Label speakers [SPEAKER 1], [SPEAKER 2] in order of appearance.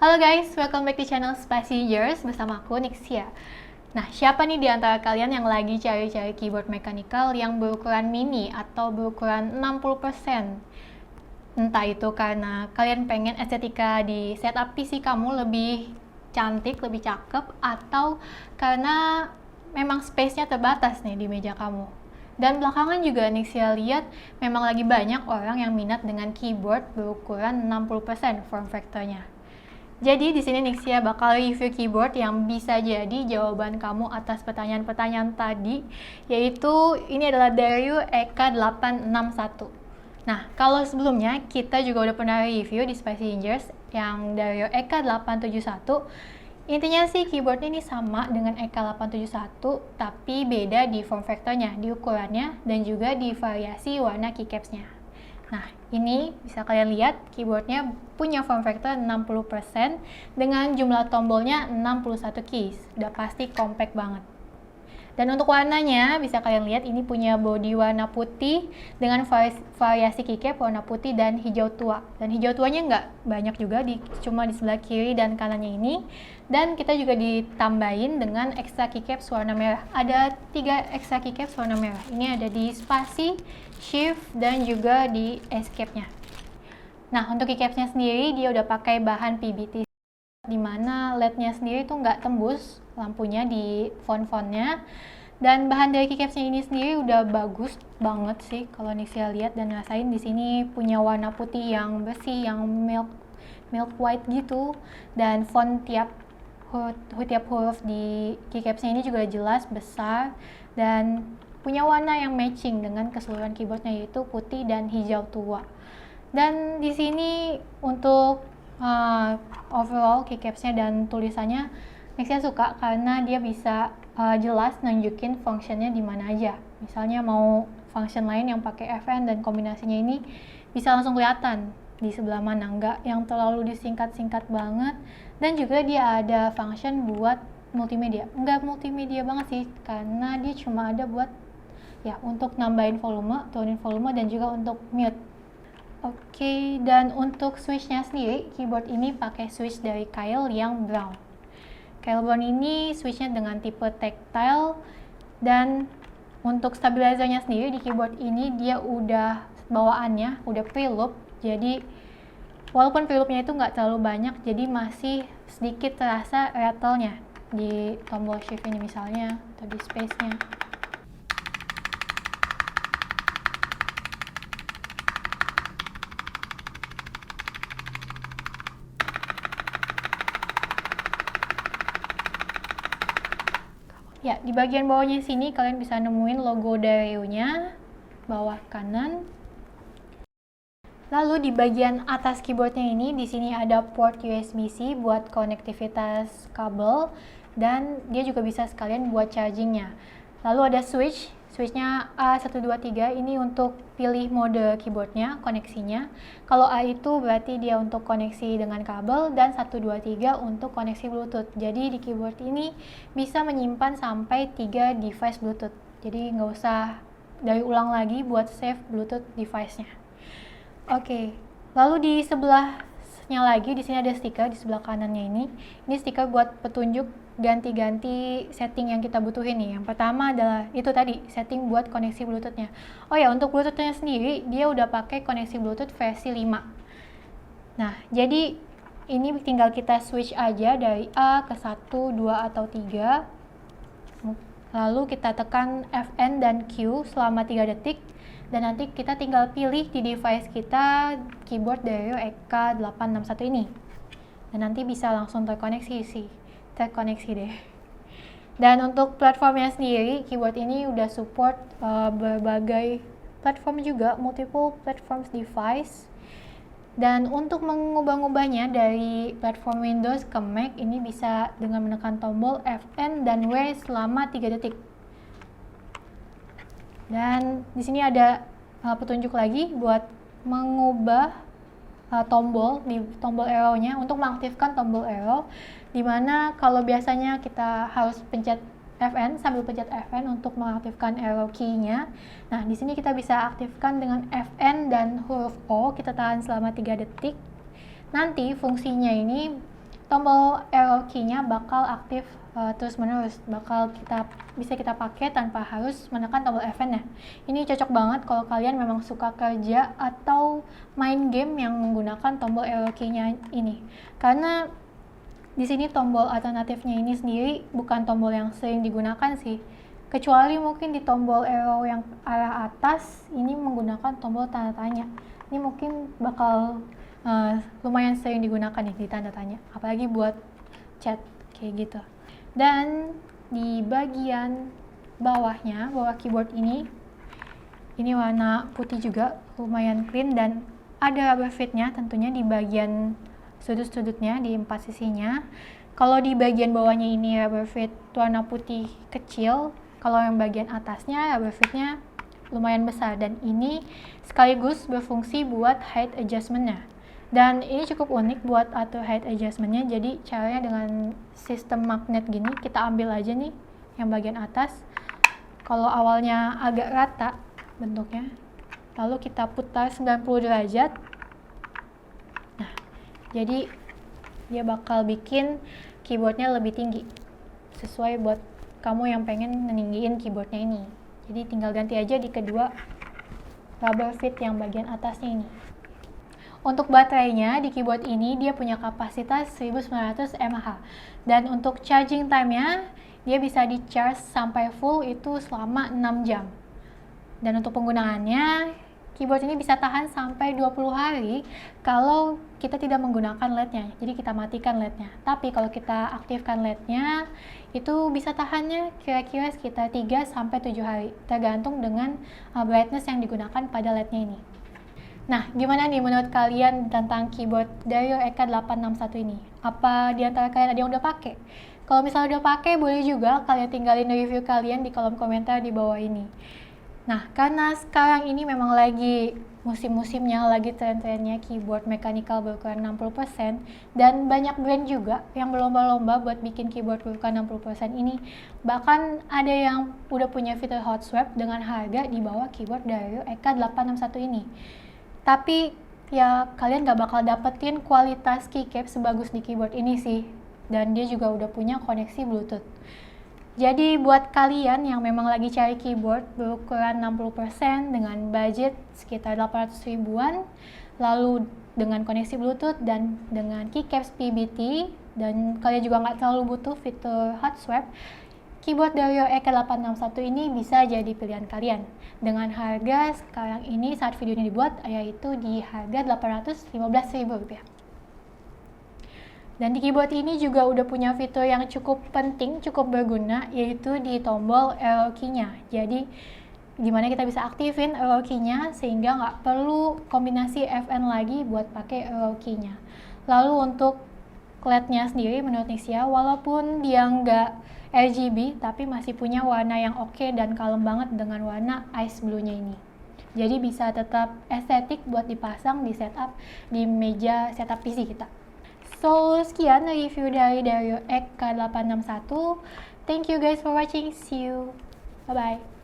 [SPEAKER 1] Halo guys, welcome back di channel Passengers bersama aku Nixia. Nah, siapa nih di antara kalian yang lagi cari-cari keyboard mechanical yang berukuran mini atau berukuran 60%? Entah itu karena kalian pengen estetika di setup PC kamu lebih cantik, lebih cakep, atau karena memang space-nya terbatas nih di meja kamu. Dan belakangan juga Nixia lihat memang lagi banyak orang yang minat dengan keyboard berukuran 60% form factor-nya. Jadi di sini Nixia bakal review keyboard yang bisa jadi jawaban kamu atas pertanyaan-pertanyaan tadi, yaitu ini adalah Dario EK861. Nah, kalau sebelumnya kita juga udah pernah review di Passengers yang Dario EK871. Intinya sih keyboard ini sama dengan EK871, tapi beda di form factor-nya, di ukurannya, dan juga di variasi warna keycaps-nya. Nah, ini bisa kalian lihat keyboardnya punya form factor 60% dengan jumlah tombolnya 61 keys. Udah pasti compact banget. Dan untuk warnanya bisa kalian lihat ini punya body warna putih dengan variasi keycap warna putih dan hijau tua. Dan hijau tuanya nggak banyak juga, cuma di sebelah kiri dan kanannya ini. Dan kita juga ditambahin dengan extra keycaps warna merah. Ada 3 extra keycaps warna merah. Ini ada di spasi, shift, dan juga di escape-nya. Nah, untuk keycapsnya sendiri dia udah pakai bahan PBT, dimana LED-nya sendiri tuh nggak tembus lampunya di font-fontnya. Dan bahan dari keycapsnya ini sendiri udah bagus banget sih kalau Nixia lihat dan ngerasain. Di sini punya warna putih yang bersih, yang milk white gitu, dan font tiap huruf di keycapsnya ini juga jelas, besar, dan punya warna yang matching dengan keseluruhan keyboardnya, yaitu putih dan hijau tua. Dan di sini untuk overall keycapsnya dan tulisannya Nixia suka karena dia bisa jelas nunjukin functionnya di mana aja. Misalnya mau function lain yang pakai FN dan kombinasinya ini bisa langsung kelihatan di sebelah mana, nggak yang terlalu disingkat-singkat banget. Dan juga dia ada function buat multimedia, nggak multimedia banget sih karena dia cuma ada buat ya untuk nambahin volume, turunin volume, dan juga untuk mute. Oke, dan untuk switchnya sendiri, keyboard ini pakai switch dari Kyle yang brown. Kyle Brown ini switchnya dengan tipe tactile, dan untuk stabilizernya sendiri di keyboard ini dia udah bawaannya udah preloop, jadi walaupun preloopnya itu nggak terlalu banyak, jadi masih sedikit terasa rattle-nya di tombol shift ini misalnya, atau di space-nya. Ya, di bagian bawahnya sini kalian bisa nemuin logo Dario-nya, bawah kanan. Lalu di bagian atas keyboardnya ini, di sini ada port USB-C buat konektivitas kabel, dan dia juga bisa sekalian buat chargingnya. Lalu ada switchnya A123, ini untuk pilih mode keyboardnya, koneksinya. Kalau A itu berarti dia untuk koneksi dengan kabel, dan 123 untuk koneksi Bluetooth. Jadi di keyboard ini bisa menyimpan sampai 3 device Bluetooth. Jadi nggak usah dari ulang lagi buat save Bluetooth device-nya. Oke, lalu di sebelahnya lagi di sini ada stiker di sebelah kanannya ini. Ini stiker buat petunjuk ganti-ganti setting yang kita butuhin nih. Yang pertama adalah itu tadi, setting buat koneksi Bluetooth-nya. Oh ya, untuk Bluetooth-nya sendiri dia udah pakai koneksi Bluetooth versi 5. Nah, jadi ini tinggal kita switch aja dari A ke 1, 2, atau 3. Lalu kita tekan FN dan Q selama 3 detik. Dan nanti kita tinggal pilih di device kita keyboard Dario EK861 ini. Dan nanti bisa langsung terkoneksi deh. Dan untuk platformnya sendiri, keyboard ini udah support berbagai platform juga, multiple platforms device. Dan untuk mengubah-ubahnya dari platform Windows ke Mac, ini bisa dengan menekan tombol FN dan W selama 3 detik. Dan di sini ada petunjuk lagi buat mengubah tombol arrow-nya untuk mengaktifkan tombol arrow, dimana kalau biasanya kita harus pencet FN sambil pencet FN untuk mengaktifkan arrow key-nya. Nah, di sini kita bisa aktifkan dengan FN dan huruf O, kita tahan selama 3 detik. Nanti fungsinya ini tombol arrow key-nya bakal aktif terus-menerus, bakal bisa kita pakai tanpa harus menekan tombol F9 ya. Ini cocok banget kalau kalian memang suka kerja atau main game yang menggunakan tombol arrow key-nya ini. Karena di sini tombol alternatifnya ini sendiri bukan tombol yang sering digunakan sih. Kecuali mungkin di tombol arrow yang arah atas ini menggunakan tombol tanda tanya. Ini mungkin bakal lumayan sering digunakan nih di tanda tanya, apalagi buat chat kayak gitu. Dan di bagian bawahnya, bawah keyboard ini warna putih juga, lumayan clean, dan ada rubber fit-nya tentunya di bagian sudut-sudutnya, di 4 sisinya. Kalau di bagian bawahnya ini rubber fit warna putih kecil, kalau yang bagian atasnya rubber fit-nya lumayan besar, dan ini sekaligus berfungsi buat height adjustment-nya. Dan ini cukup unik buat atur height adjustment-nya. Jadi caranya dengan sistem magnet gini, kita ambil aja nih yang bagian atas. Kalau awalnya agak rata bentuknya, lalu kita putar 90 derajat. Nah, jadi dia bakal bikin keyboardnya lebih tinggi, sesuai buat kamu yang pengen meninggiin keyboardnya ini. Jadi tinggal ganti aja di kedua rubber fit yang bagian atasnya ini. Untuk baterainya di keyboard ini dia punya kapasitas 1900 mAh, dan untuk charging time-nya dia bisa di charge sampai full itu selama 6 jam. Dan untuk penggunaannya, keyboard ini bisa tahan sampai 20 hari kalau kita tidak menggunakan LED-nya. Jadi kita matikan LED-nya. Tapi kalau kita aktifkan LED-nya, itu bisa tahannya kira-kira sekitar 3 sampai 7 hari, tergantung dengan brightness yang digunakan pada LED-nya ini. Nah, gimana nih menurut kalian tentang keyboard Dario EK861 ini? Apa di antara kalian ada yang udah pakai? Kalau misalnya udah pakai, boleh juga kalian tinggalin review kalian di kolom komentar di bawah ini. Nah, karena sekarang ini memang lagi musim-musimnya, lagi tren-trennya keyboard mechanical berukuran 60%, dan banyak brand juga yang berlomba-lomba buat bikin keyboard berukuran 60% ini. Bahkan ada yang udah punya fitur hot swap dengan harga di bawah keyboard Dario EK861 ini. Tapi ya kalian gak bakal dapetin kualitas keycap sebagus di keyboard ini sih. Dan dia juga udah punya koneksi Bluetooth. Jadi buat kalian yang memang lagi cari keyboard berukuran 60% dengan budget sekitar 800 ribuan, lalu dengan koneksi Bluetooth dan dengan keycaps PBT, dan kalian juga nggak terlalu butuh fitur hot swap, keyboard Dario EK861 ini bisa jadi pilihan kalian. Dengan harga sekarang ini saat video ini dibuat, yaitu di harga Rp815.000. Dan di keyboard ini juga udah punya fitur yang cukup penting, cukup berguna, yaitu di tombol arrow key-nya. Jadi gimana kita bisa aktifin arrow key-nya sehingga nggak perlu kombinasi Fn lagi buat pakai arrow key-nya. Lalu untuk LED-nya sendiri menurut Nixia, walaupun dia nggak RGB, tapi masih punya warna yang oke dan kalem banget dengan warna ice blue-nya ini. Jadi bisa tetap estetik buat dipasang di setup di meja setup PC kita. So, sekian review dari Dario EK861. Thank you guys for watching. See you. Bye-bye.